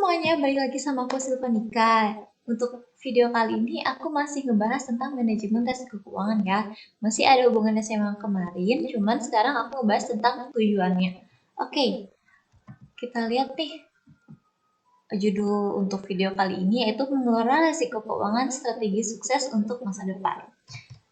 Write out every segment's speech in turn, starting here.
semuanya, balik lagi sama aku Silvanika. Untuk video kali ini aku masih ngebahas tentang manajemen resiko keuangan ya. Masih ada hubungannya sama kemarin, cuman sekarang aku ngebahas tentang tujuannya. Oke, kita lihat nih judul untuk video kali ini yaitu mengelola resiko keuangan strategi sukses untuk masa depan.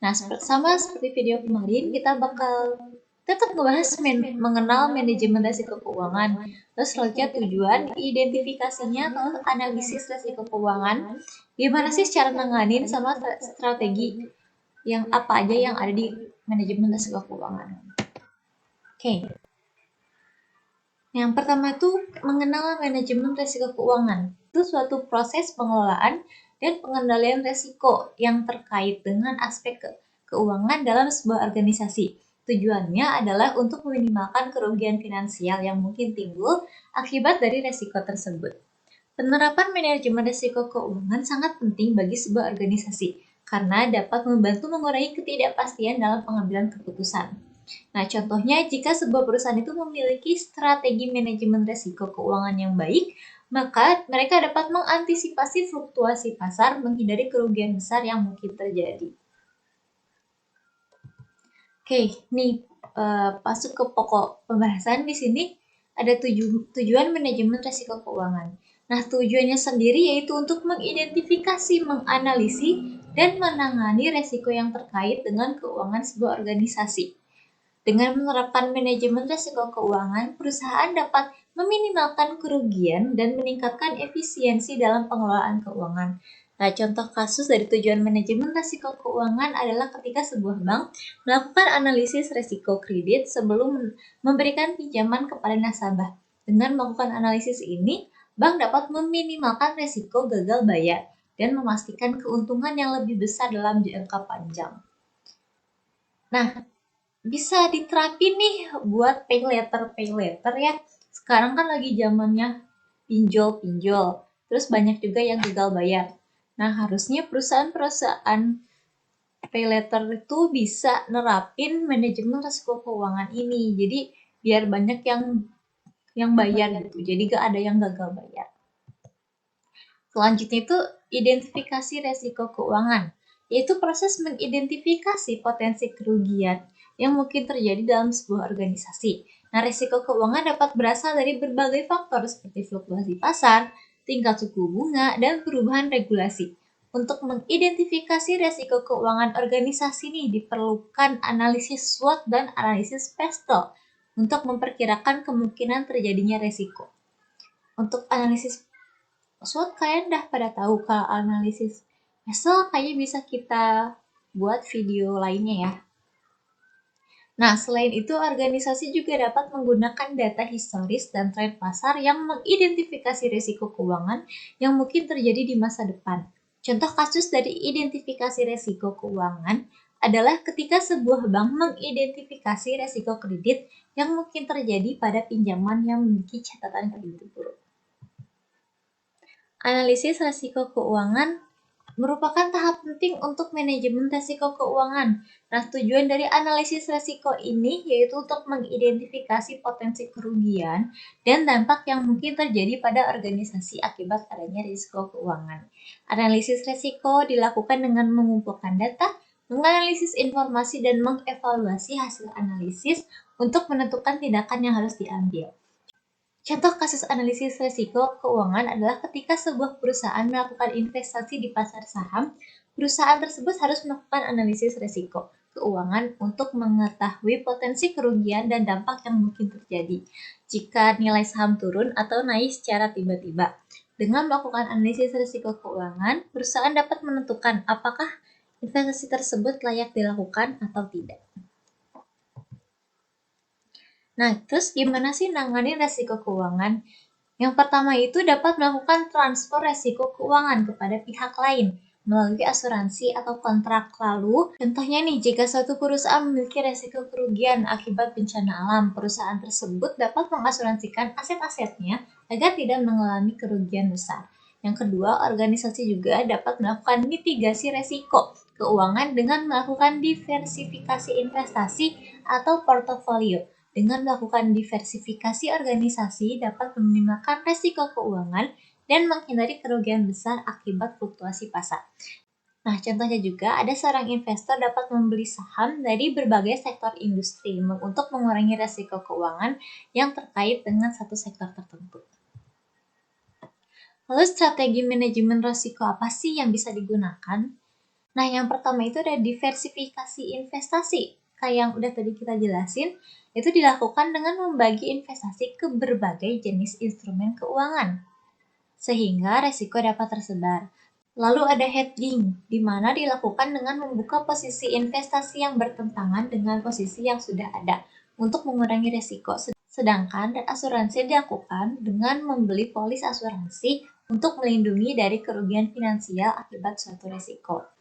Nah, sama seperti video kemarin, kita bakal tetap ngebahas mengenal manajemen resiko keuangan. Terus selanjutnya tujuan, identifikasinya, terus analisis resiko keuangan. Gimana sih cara nanganin sama strategi yang apa aja yang ada di manajemen resiko keuangan. Oke. Yang pertama itu mengenal manajemen resiko keuangan. Itu suatu proses pengelolaan dan pengendalian resiko yang terkait dengan aspek keuangan dalam sebuah organisasi. Tujuannya adalah untuk meminimalkan kerugian finansial yang mungkin timbul akibat dari resiko tersebut. Penerapan manajemen resiko keuangan sangat penting bagi sebuah organisasi karena dapat membantu mengurangi ketidakpastian dalam pengambilan keputusan. Nah, contohnya jika sebuah perusahaan itu memiliki strategi manajemen resiko keuangan yang baik, maka mereka dapat mengantisipasi fluktuasi pasar, menghindari kerugian besar yang mungkin terjadi. Oke, nih masuk ke pokok pembahasan di sini ada tujuan manajemen resiko keuangan. Nah, tujuannya sendiri yaitu untuk mengidentifikasi, menganalisis, dan menangani resiko yang terkait dengan keuangan sebuah organisasi. Dengan menerapkan manajemen resiko keuangan, perusahaan dapat meminimalkan kerugian dan meningkatkan efisiensi dalam pengelolaan keuangan. Nah, contoh kasus dari tujuan manajemen resiko keuangan adalah ketika sebuah bank melakukan analisis resiko kredit sebelum memberikan pinjaman kepada nasabah. Dengan melakukan analisis ini, bank dapat meminimalkan resiko gagal bayar dan memastikan keuntungan yang lebih besar dalam jangka panjang. Nah, bisa diterapin nih buat pay later ya. Sekarang kan lagi zamannya pinjol, terus banyak juga yang gagal bayar. Nah, harusnya perusahaan-perusahaan pay later itu bisa nerapin manajemen risiko keuangan ini. Jadi biar banyak yang bayar gitu. Jadi gak ada yang gagal bayar. Selanjutnya itu identifikasi resiko keuangan, yaitu proses mengidentifikasi potensi kerugian yang mungkin terjadi dalam sebuah organisasi. Nah, risiko keuangan dapat berasal dari berbagai faktor seperti fluktuasi pasar, tingkat suku bunga, dan perubahan regulasi. Untuk mengidentifikasi risiko keuangan organisasi ini diperlukan analisis SWOT dan analisis PESTEL untuk memperkirakan kemungkinan terjadinya risiko. Untuk analisis SWOT kalian udah pada tahu. Kalau analisis PESTEL kayaknya bisa kita buat video lainnya ya. Nah, selain itu, organisasi juga dapat menggunakan data historis dan tren pasar yang mengidentifikasi risiko keuangan yang mungkin terjadi di masa depan. Contoh kasus dari identifikasi risiko keuangan adalah ketika sebuah bank mengidentifikasi risiko kredit yang mungkin terjadi pada pinjaman yang memiliki catatan kredit buruk. Analisis risiko keuangan merupakan tahap penting untuk manajemen risiko keuangan. Nah, tujuan dari analisis risiko ini yaitu untuk mengidentifikasi potensi kerugian dan dampak yang mungkin terjadi pada organisasi akibat adanya risiko keuangan. Analisis risiko dilakukan dengan mengumpulkan data, menganalisis informasi, dan mengevaluasi hasil analisis untuk menentukan tindakan yang harus diambil. Contoh kasus analisis risiko keuangan adalah ketika sebuah perusahaan melakukan investasi di pasar saham, perusahaan tersebut harus melakukan analisis risiko keuangan untuk mengetahui potensi kerugian dan dampak yang mungkin terjadi jika nilai saham turun atau naik secara tiba-tiba. Dengan melakukan analisis risiko keuangan, perusahaan dapat menentukan apakah investasi tersebut layak dilakukan atau tidak. Nah, terus gimana sih nanganin resiko keuangan? Yang pertama itu dapat melakukan transfer resiko keuangan kepada pihak lain melalui asuransi atau kontrak. Lalu, contohnya nih, jika suatu perusahaan memiliki resiko kerugian akibat bencana alam, perusahaan tersebut dapat mengasuransikan aset-asetnya agar tidak mengalami kerugian besar. Yang kedua, organisasi juga dapat melakukan mitigasi resiko keuangan dengan melakukan diversifikasi investasi atau portofolio. Dengan melakukan diversifikasi organisasi dapat meminimalkan resiko keuangan dan menghindari kerugian besar akibat fluktuasi pasar. Nah, contohnya juga ada seorang investor dapat membeli saham dari berbagai sektor industri untuk mengurangi risiko keuangan yang terkait dengan satu sektor tertentu. Lalu strategi manajemen risiko apa sih yang bisa digunakan? Nah, yang pertama itu ada diversifikasi investasi. Kayak yang udah tadi kita jelasin, itu dilakukan dengan membagi investasi ke berbagai jenis instrumen keuangan, sehingga resiko dapat tersebar. Lalu ada hedging, di mana dilakukan dengan membuka posisi investasi yang bertentangan dengan posisi yang sudah ada untuk mengurangi resiko. Sedangkan asuransi dilakukan dengan membeli polis asuransi untuk melindungi dari kerugian finansial akibat suatu resiko.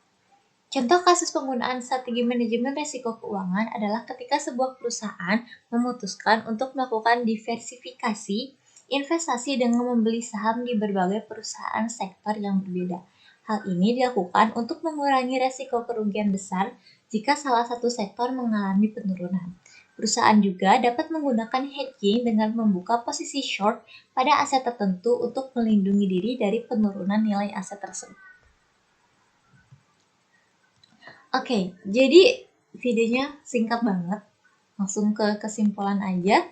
Contoh kasus penggunaan strategi manajemen risiko keuangan adalah ketika sebuah perusahaan memutuskan untuk melakukan diversifikasi investasi dengan membeli saham di berbagai perusahaan sektor yang berbeda. Hal ini dilakukan untuk mengurangi resiko kerugian besar jika salah satu sektor mengalami penurunan. Perusahaan juga dapat menggunakan hedging dengan membuka posisi short pada aset tertentu untuk melindungi diri dari penurunan nilai aset tersebut. Oke, jadi videonya singkat banget. Langsung ke kesimpulan aja.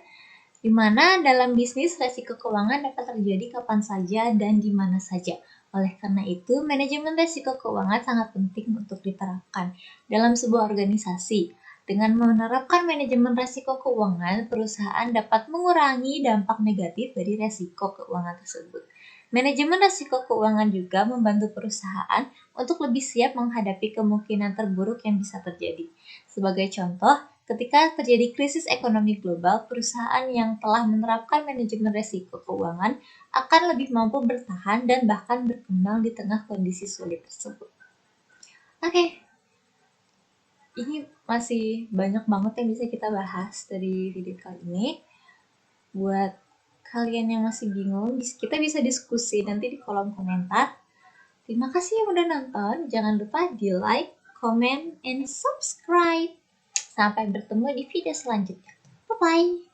Di mana dalam bisnis resiko keuangan dapat terjadi kapan saja dan di mana saja. Oleh karena itu, manajemen resiko keuangan sangat penting untuk diterapkan dalam sebuah organisasi. Dengan menerapkan manajemen resiko keuangan, perusahaan dapat mengurangi dampak negatif dari resiko keuangan tersebut. Manajemen resiko keuangan juga membantu perusahaan untuk lebih siap menghadapi kemungkinan terburuk yang bisa terjadi. Sebagai contoh, ketika terjadi krisis ekonomi global, perusahaan yang telah menerapkan manajemen risiko keuangan akan lebih mampu bertahan dan bahkan berkembang di tengah kondisi sulit tersebut. Oke, ini masih banyak banget yang bisa kita bahas dari video kali ini. Buat kalian yang masih bingung, kita bisa diskusi nanti di kolom komentar. Terima kasih yang udah nonton. Jangan lupa di like, comment, and subscribe. Sampai bertemu di video selanjutnya. Bye-bye.